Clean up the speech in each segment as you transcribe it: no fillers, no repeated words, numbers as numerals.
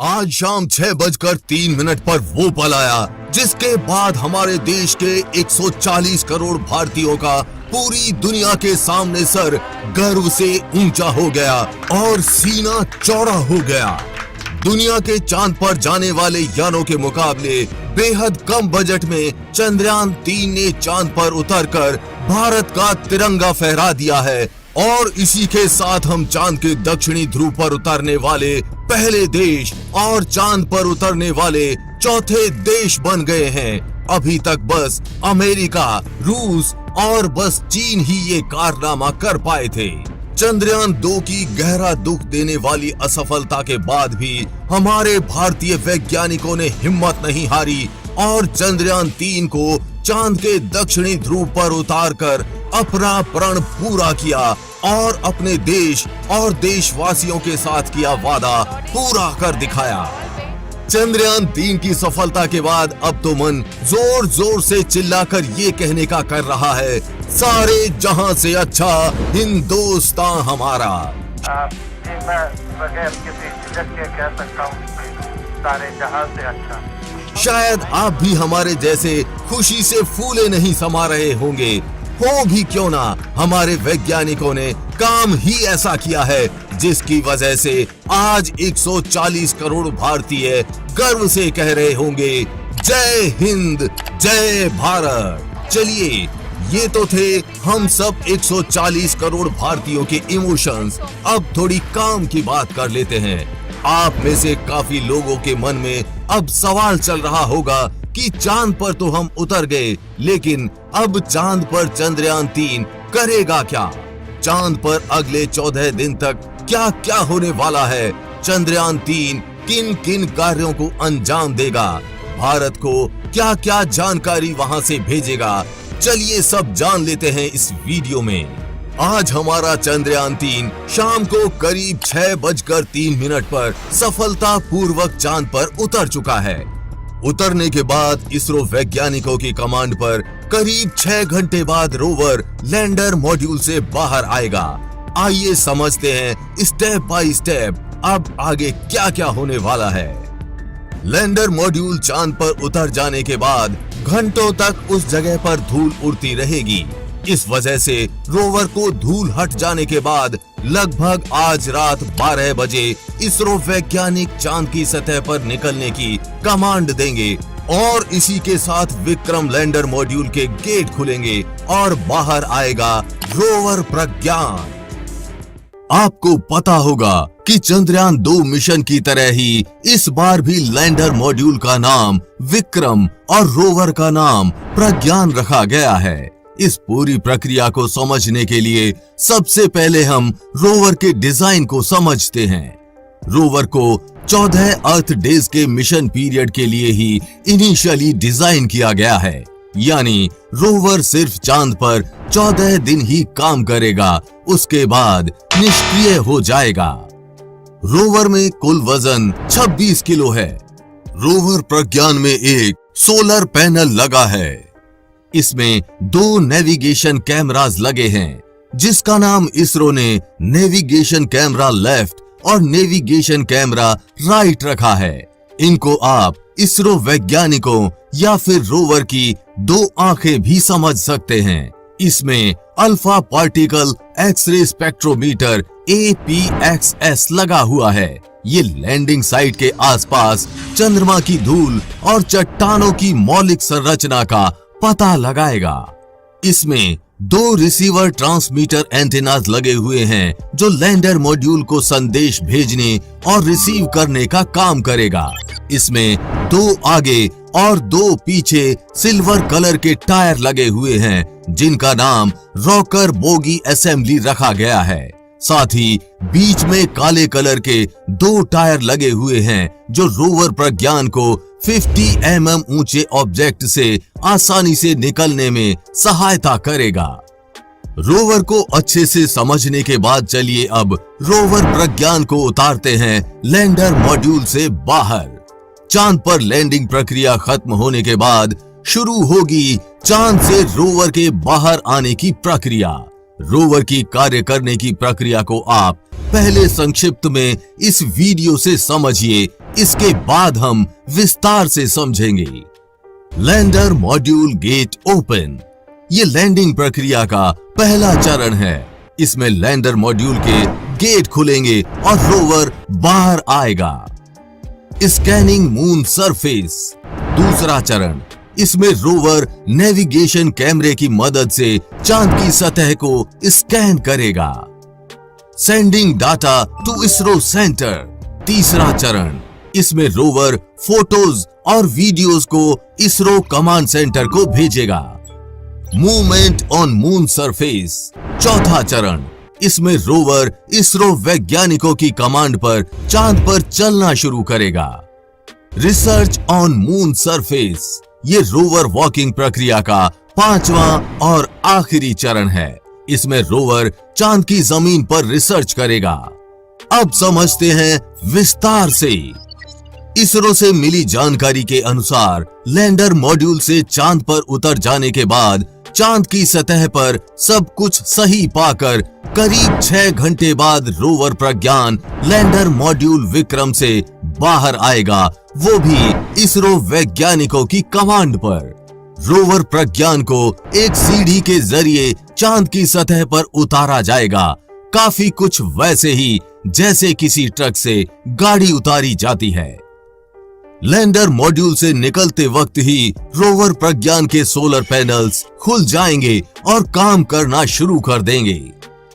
आज शाम 6:03 पर वो पल आया जिसके बाद हमारे देश के 140 करोड़ भारतीयों का पूरी दुनिया के सामने सर गर्व से ऊंचा हो गया और सीना चौड़ा हो गया। दुनिया के चांद पर जाने वाले यानों के मुकाबले बेहद कम बजट में चंद्रयान-3 ने चांद पर उतरकर भारत का तिरंगा फहरा दिया है और इसी के साथ हम चांद के दक्षिणी ध्रुव पर उतरने वाले पहले देश और चांद पर उतरने वाले चौथे देश बन गए हैं। अभी तक बस अमेरिका, रूस और बस चीन ही ये कारनामा कर पाए थे। चंद्रयान-2 की गहरा दुख देने वाली असफलता के बाद भी हमारे भारतीय वैज्ञानिकों ने हिम्मत नहीं हारी और चंद्रयान-3 को चांद के दक्षिणी ध्रुव पर उतारकर अपना प्रण पूरा किया और अपने देश और देशवासियों के साथ किया वादा पूरा कर दिखाया। चंद्रयान-3 की सफलता के बाद अब तो मन जोर जोर से चिल्लाकर ये कहने का कर रहा है, सारे जहां से अच्छा हिंदुस्तान हमारा। मैं बगैर किसी झिझक के कह सकता हूँ सारे जहां से अच्छा। शायद आप भी हमारे जैसे खुशी से फूले नहीं समा रहे होंगे। हो भी क्यों ना, हमारे वैज्ञानिकों ने काम ही ऐसा किया है जिसकी वजह से आज 140 करोड़ भारतीय गर्व से कह रहे होंगे, जय हिंद, जय भारत। चलिए, ये तो थे हम सब 140 करोड़ भारतीयों के इमोशंस। अब थोड़ी काम की बात कर लेते हैं। आप में से काफी लोगों के मन में अब सवाल चल रहा होगा कि चांद पर तो हम उतर गए, लेकिन अब चांद पर चंद्रयान-3 करेगा क्या? चांद पर अगले 14 दिन तक क्या क्या होने वाला है? चंद्रयान-3 किन किन कार्यों को अंजाम देगा? भारत को क्या क्या जानकारी वहां से भेजेगा? चलिए सब जान लेते हैं इस वीडियो में। आज हमारा चंद्रयान-3 शाम को करीब 6:03 पर सफलता पूर्वक चांद पर उतर चुका है। उतरने के बाद इसरो वैज्ञानिकों की कमांड पर करीब 6 घंटे बाद रोवर लैंडर मॉड्यूल से बाहर आएगा। आइए समझते हैं स्टेप बाय स्टेप अब आगे क्या क्या होने वाला है। लैंडर मॉड्यूल चांद पर उतर जाने के बाद घंटों तक उस जगह पर धूल उड़ती रहेगी। इस वजह से रोवर को धूल हट जाने के बाद लगभग आज रात 12 बजे इसरो वैज्ञानिक चांद की सतह पर निकलने की कमांड देंगे और इसी के साथ विक्रम लैंडर मॉड्यूल के गेट खुलेंगे और बाहर आएगा रोवर प्रज्ञान। आपको पता होगा कि चंद्रयान-2 मिशन की तरह ही इस बार भी लैंडर मॉड्यूल का नाम विक्रम और रोवर का नाम प्रज्ञान रखा गया है। इस पूरी प्रक्रिया को समझने के लिए सबसे पहले हम रोवर के डिजाइन को समझते हैं। रोवर को 14 अर्थ डेज के मिशन पीरियड के लिए ही इनिशियली डिजाइन किया गया है, यानी रोवर सिर्फ चांद पर 14 दिन ही काम करेगा, उसके बाद निष्क्रिय हो जाएगा। रोवर में कुल वजन 26 किलो है। रोवर प्रज्ञान में एक सोलर पैनल लगा है। इसमें 2 नेविगेशन कैमरास लगे हैं, जिसका नाम इसरो ने नेविगेशन कैमरा लेफ्ट और नेविगेशन कैमरा राइट रखा है। इनको आप इसरो वैज्ञानिकों या फिर रोवर की 2 आंखें भी समझ सकते हैं। इसमें alpha particle X ray spectrometer APXS लगा हुआ है। ये लैंडिंग साइट के आसपास चंद्रमा की धूल और चट्टानों की मौलिक संरचना का पता लगाएगा। इसमें 2 रिसीवर ट्रांसमीटर एंटेनास लगे हुए हैं जो लैंडर मॉड्यूल को संदेश भेजने और रिसीव करने का काम करेगा। इसमें 2 आगे और 2 पीछे सिल्वर कलर के टायर लगे हुए हैं, जिनका नाम रॉकर बोगी असेंबली रखा गया है। साथ ही बीच में काले कलर के 2 टायर लगे हुए हैं जो रोवर प्रज्ञान को 50 mm ऊंचे ऑब्जेक्ट से आसानी से निकलने में सहायता करेगा। रोवर को अच्छे से समझने के बाद चलिए अब रोवर प्रज्ञान को उतारते हैं लैंडर मॉड्यूल से बाहर। चांद पर लैंडिंग प्रक्रिया खत्म होने के बाद शुरू होगी चांद से रोवर के बाहर आने की प्रक्रिया। रोवर की कार्य करने की प्रक्रिया को आप पहले संक्षिप्त में इस वीडियो से समझिए, इसके बाद हम विस्तार से समझेंगे। लैंडर मॉड्यूल गेट ओपन, ये लैंडिंग प्रक्रिया का पहला चरण है। इसमें लैंडर मॉड्यूल के गेट खुलेंगे और रोवर बाहर आएगा। स्कैनिंग मून सरफेस, दूसरा चरण, इसमें रोवर नेविगेशन कैमरे की मदद से चांद की सतह को स्कैन करेगा। Sending data to ISRO centre, तीसरा चरण, इसमें रोवर फोटोज और वीडियोस को इसरो कमांड सेंटर को भेजेगा। मूवमेंट ऑन मून सरफेस, चौथा चरण, इसमें रोवर इसरो वैज्ञानिकों की कमांड पर चांद पर चलना शुरू करेगा। रिसर्च ऑन मून सरफेस, ये रोवर वॉकिंग प्रक्रिया का पांचवा और आखिरी चरण है। इसमें रोवर चांद की जमीन पर रिसर्च करेगा। अब समझते हैं विस्तार से। इसरो से मिली जानकारी के अनुसार लैंडर मॉड्यूल से चांद पर उतर जाने के बाद चांद की सतह पर सब कुछ सही पाकर करीब 6 घंटे बाद रोवर प्रज्ञान लैंडर मॉड्यूल विक्रम से बाहर आएगा, वो भी इसरो वैज्ञानिकों की कमांड पर। रोवर प्रज्ञान को एक सीढ़ी के जरिए चांद की सतह पर उतारा जाएगा, काफी कुछ वैसे ही जैसे किसी ट्रक से गाड़ी उतारी जाती है। लैंडर मॉड्यूल से निकलते वक्त ही रोवर प्रज्ञान के सोलर पैनल्स खुल जाएंगे और काम करना शुरू कर देंगे।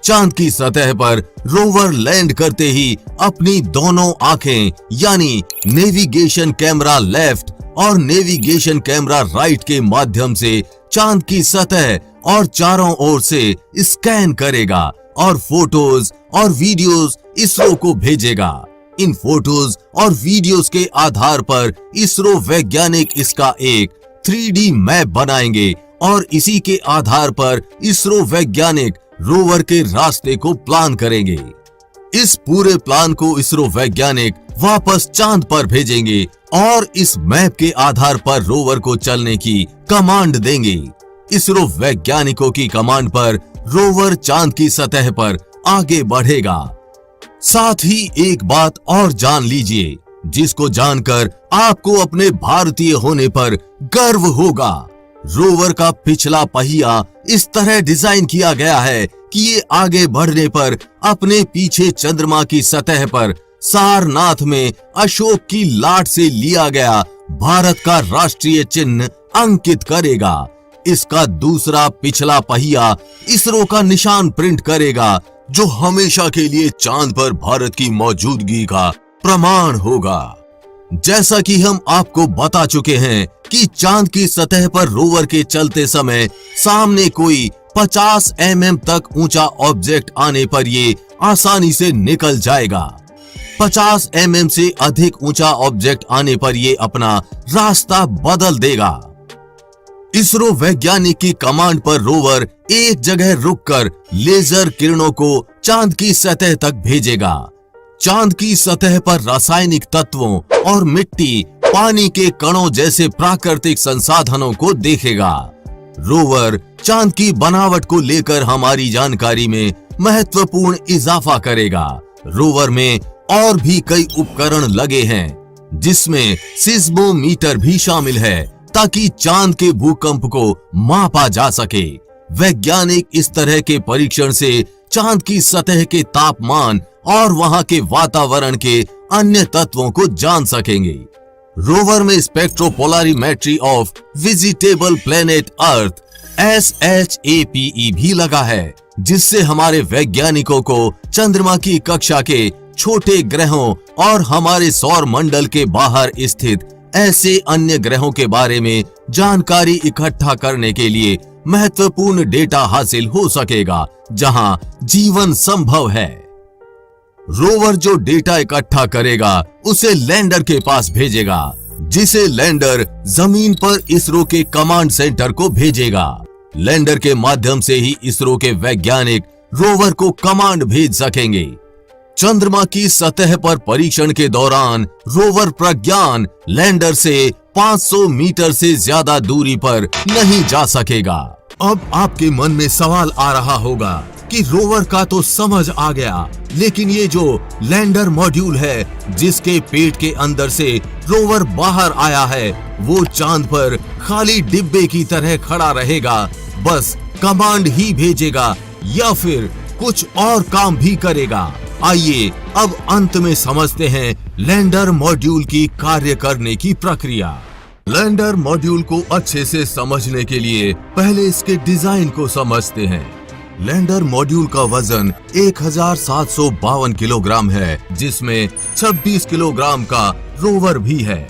चांद की सतह पर रोवर लैंड करते ही अपनी दोनों आंखें यानी नेविगेशन कैमरा लेफ्ट और नेविगेशन कैमरा राइट के माध्यम से चांद की सतह और चारों ओर से स्कैन करेगा और फोटोज और वीडियोस इसरो को भेजेगा। इन फोटोज और वीडियोस के आधार पर इसरो वैज्ञानिक इसका एक 3D मैप बनाएंगे और इसी के आधार पर इसरो वैज्ञानिक रोवर के रास्ते को प्लान करेंगे। इस पूरे प्लान को इसरो वैज्ञानिक वापस चांद पर भेजेंगे और इस मैप के आधार पर रोवर को चलने की कमांड देंगे। इसरो वैज्ञानिकों की कमांड पर रोवर चांद की सतह पर आगे बढ़ेगा। साथ ही एक बात और जान लीजिए, जिसको जानकर आपको अपने भारतीय होने पर गर्व होगा। रोवर का पिछला पहिया इस तरह डिजाइन किया गया है कि ये आगे बढ़ने पर अपने पीछे चंद्रमा की सतह पर सारनाथ में अशोक की लाट से लिया गया भारत का राष्ट्रीय चिन्ह अंकित करेगा। इसका दूसरा पिछला पहिया इसरो का निशान प्रिंट करेगा, जो हमेशा के लिए चांद पर भारत की मौजूदगी का प्रमाण होगा। जैसा कि हम आपको बता चुके हैं कि चांद की सतह पर रोवर के चलते समय सामने कोई 50 mm तक ऊंचा ऑब्जेक्ट आने पर ये आसानी से निकल जाएगा। 50 mm से अधिक ऊंचा ऑब्जेक्ट आने पर ये अपना रास्ता बदल देगा। इसरो वैज्ञानिक की कमांड पर रोवर एक जगह रुककर लेजर किरणों को चांद की सतह तक भेजेगा। चांद की सतह पर रासायनिक तत्वों और मिट्टी, पानी के कणों जैसे प्राकृतिक संसाधनों को देखेगा। रोवर चांद की बनावट को लेकर हमारी जानकारी में महत्वपूर्ण इजाफा करेगा। रोवर में और भी कई उपकरण लगे हैं, जिसमें सिस्मोमीटर भी शामिल है, ताकि चांद के भूकंप को मापा जा सके। वैज्ञानिक इस तरह के परीक्षण से चांद की सतह के तापमान और वहां के वातावरण के अन्य तत्वों को जान सकेंगे। रोवर में spectropolarimetry of habitable planet earth SHAPE भी लगा है, जिससे हमारे वैज्ञानिकों को चंद्रमा की कक्षा के छोटे ग्रहों और हमारे सौर मंडल के बाहर स्थित ऐसे अन्य ग्रहों के बारे में जानकारी इकट्ठा करने के लिए महत्वपूर्ण डेटा हासिल हो सकेगा, जहां जीवन संभव है। रोवर जो डेटा इकट्ठा करेगा उसे लैंडर के पास भेजेगा, जिसे लैंडर जमीन पर इसरो के कमांड सेंटर को भेजेगा। लैंडर के माध्यम से ही इसरो के वैज्ञानिक रोवर को कमांड भेज सकेंगे। चंद्रमा की सतह पर परीक्षण के दौरान रोवर प्रज्ञान लैंडर से 500 मीटर से ज्यादा दूरी पर नहीं जा सकेगा। अब आपके मन में सवाल आ रहा होगा कि रोवर का तो समझ आ गया, लेकिन ये जो लैंडर मॉड्यूल है जिसके पेट के अंदर से रोवर बाहर आया है, वो चांद पर खाली डिब्बे की तरह खड़ा रहेगा, बस कमांड ही भेजेगा या फिर कुछ और काम भी करेगा। आइए अब अंत में समझते हैं लैंडर मॉड्यूल की कार्य करने की प्रक्रिया। लैंडर मॉड्यूल को अच्छे से समझने के लिए पहले इसके डिजाइन को समझते हैं। लैंडर मॉड्यूल का वजन 1752 किलोग्राम है, जिसमें 26 किलोग्राम का रोवर भी है।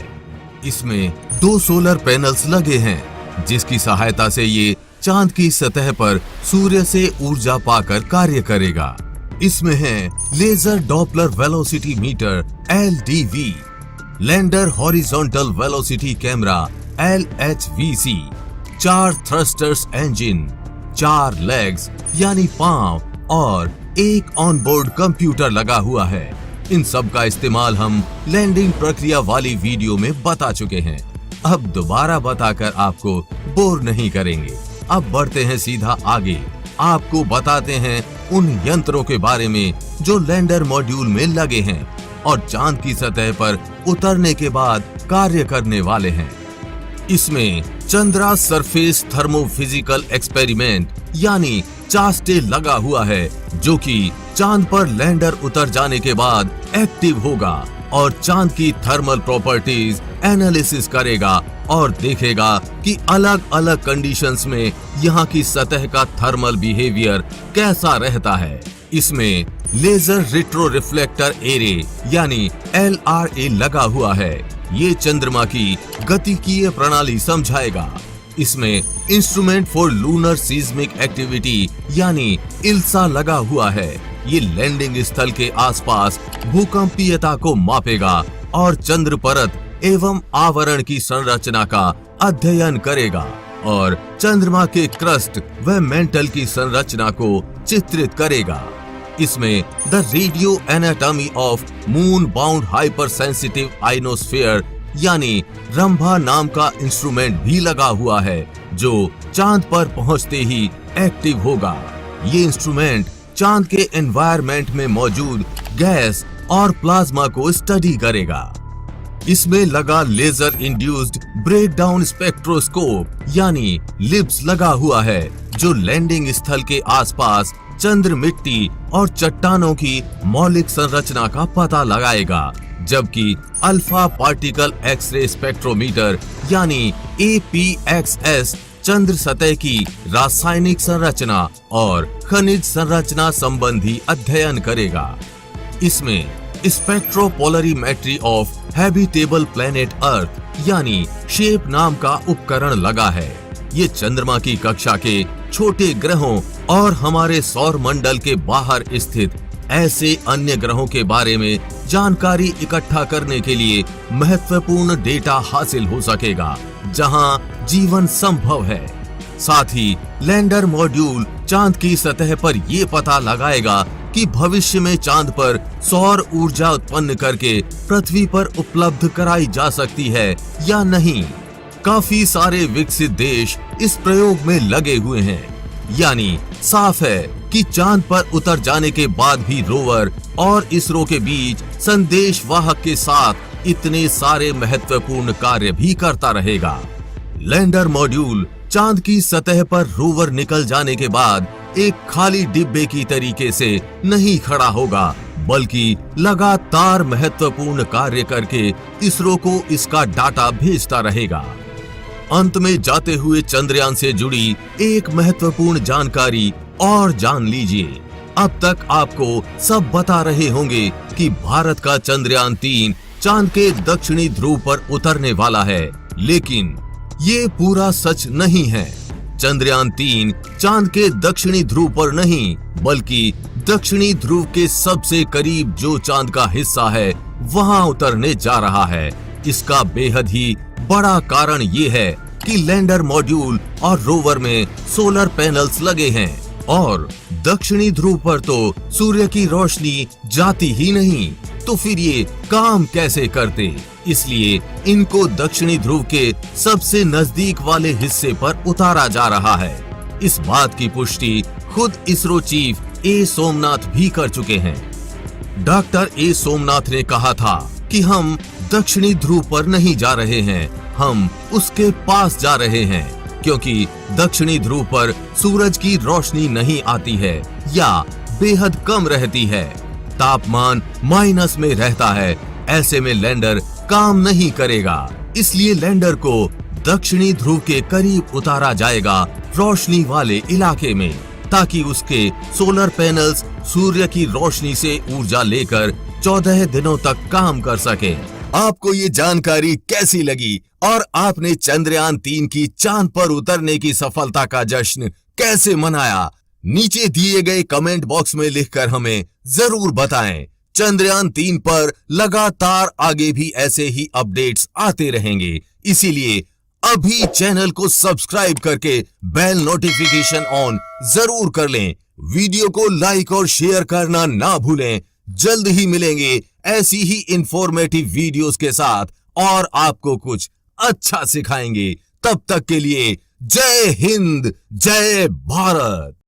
इसमें 2 सोलर पैनल्स लगे हैं, जिसकी सहायता से ये चांद की सतह पर सूर्य से ऊर्जा पाकर कार्य करेगा। इसमें है laser Doppler velocity meter LDV, lander horizontal velocity camera LHVC, 4 thrusters engine, 4 legs यानी पांव और एक ऑनबोर्ड कंप्यूटर लगा हुआ है। इन सब का इस्तेमाल हम लैंडिंग प्रक्रिया वाली वीडियो में बता चुके हैं, अब दोबारा बताकर आपको बोर नहीं करेंगे। अब बढ़ते हैं सीधा आगे, आपको बताते हैं उन यंत्रों के बारे में जो लैंडर मॉड्यूल में लगे हैं और चांद की सतह पर उतरने के बाद कार्य करने वाले हैं। इसमें चंद्रा सरफेस थर्मोफिजिकल एक्सपेरिमेंट यानी चास्टे लगा हुआ है, जो कि चांद पर लैंडर उतर जाने के बाद एक्टिव होगा और चांद की थर्मल प्रॉपर्टीज एनालिसिस करेगा और देखेगा कि अलग अलग कंडीशंस में यहाँ की सतह का थर्मल बिहेवियर कैसा रहता है। इसमें लेजर रिट्रो रिफ्लेक्टर एरे यानी LRA लगा हुआ है, ये चंद्रमा की गतिकीय प्रणाली समझाएगा। इसमें instrument for lunar seismic activity यानी ILSA लगा हुआ है, ये लैंडिंग स्थल के आसपास भूकंपीयता को मापेगा और चंद्र परत एवं आवरण की संरचना का अध्ययन करेगा और चंद्रमा के क्रस्ट व मेंटल की संरचना को चित्रित करेगा। इसमें the radio anatomy of moon bound hyper sensitive ionosphere यानी रंभा नाम का इंस्ट्रूमेंट भी लगा हुआ है, जो चांद पर पहुंचते ही एक्टिव होगा। ये इंस्ट्रूमेंट चांद के एनवायरनमेंट में मौजूद गैस और प्लाज्मा को स्टडी करेगा। इसमें लगा लेजर इंड्यूस्ड ब्रेकडाउन स्पेक्ट्रोस्कोप यानी लिप्स लगा हुआ है, जो लैंडिंग स्थल के आसपास चंद्र मिट्टी और चट्टानों की मौलिक संरचना का पता लगाएगा, जबकि अल्फा पार्टिकल एक्सरे स्पेक्ट्रोमीटर यानी APXS चंद्र सतह की रासायनिक संरचना और खनिज संरचना संबंधी अध्ययन करेगा। इसमें spectropolarimetry of habitable planet earth यानी शेप नाम का उपकरण लगा है। ये चंद्रमा की कक्षा के छोटे ग्रहों और हमारे सौर मंडल के बाहर स्थित ऐसे अन्य ग्रहों के बारे में जानकारी इकट्ठा करने के लिए महत्वपूर्ण डेटा हासिल हो सकेगा, जहां जीवन संभव है। साथ ही लैंडर मॉड्यूल चांद की सतह पर ये पता लगाएगा कि भविष्य में चांद पर सौर ऊर्जा उत्पन्न करके पृथ्वी पर उपलब्ध कराई जा सकती है या नहीं। काफी सारे विकसित देश इस प्रयोग में लगे हुए हैं, यानी साफ है कि चांद पर उतर जाने के बाद भी रोवर और इसरो के बीच संदेश वाहक के साथ इतने सारे महत्वपूर्ण कार्य भी करता रहेगा। लैंडर मॉड्यूल चांद की सतह पर रोवर निकल जाने के बाद एक खाली डिब्बे की तरीके से नहीं खड़ा होगा, बल्कि लगातार महत्वपूर्ण कार्य करके इसरो को इसका डाटा भेजता रहेगा। अंत में जाते हुए चंद्रयान से जुड़ी एक महत्वपूर्ण जानकारी और जान लीजिए। अब तक आपको सब बता रहे होंगे कि भारत का चंद्रयान 3 चांद के दक्षिणी ध्रुव पर उतरने वाला है, लेकिन ये पूरा सच नहीं है। चंद्रयान 3 चांद के दक्षिणी ध्रुव पर नहीं, बल्कि दक्षिणी ध्रुव के सबसे करीब जो चांद का हिस्सा है वहां उतरने जा रहा है। इसका बेहद ही बड़ा कारण ये है कि लैंडर मॉड्यूल और रोवर में सोलर पैनल्स लगे हैं और दक्षिणी ध्रुव पर तो सूर्य की रोशनी जाती ही नहीं, तो फिर ये काम कैसे करते? इसलिए इनको दक्षिणी ध्रुव के सबसे नजदीक वाले हिस्से पर उतारा जा रहा है। इस बात की पुष्टि खुद इसरो चीफ ए सोमनाथ भी कर चुके हैं। डॉक्टर ए सोमनाथ ने कहा था कि हम दक्षिणी ध्रुव पर नहीं जा रहे हैं, हम उसके पास जा रहे हैं, क्योंकि दक्षिणी ध्रुव पर सूरज की रोशनी नहीं आती है या बेहद कम रहती है, तापमान माइनस में रहता है। ऐसे में लैंडर काम नहीं करेगा, इसलिए लैंडर को दक्षिणी ध्रुव के करीब उतारा जाएगा, रोशनी वाले इलाके में, ताकि उसके सोलर पैनल्स सूर्य की रोशनी से ऊर्जा लेकर 14 दिनों तक काम कर सके। आपको ये जानकारी कैसी लगी और आपने चंद्रयान 3 की चांद पर उतरने की सफलता का जश्न कैसे मनाया? नीचे दिए गए कमेंट बॉक्स में लिखकर हमें जरूर बताएं। चंद्रयान 3 पर लगातार आगे भी ऐसे ही अपडेट्स आते रहेंगे, इसीलिए अभी चैनल को सब्सक्राइब करके बेल नोटिफिकेशन ऑन जरूर कर लें। वीडियो को लाइक और शेयर करना ना भूलें। जल्द ही मिलेंगे ऐसी ही इंफॉर्मेटिव वीडियोस के साथ और आपको कुछ अच्छा सिखाएंगे। तब तक के लिए जय हिंद, जय भारत।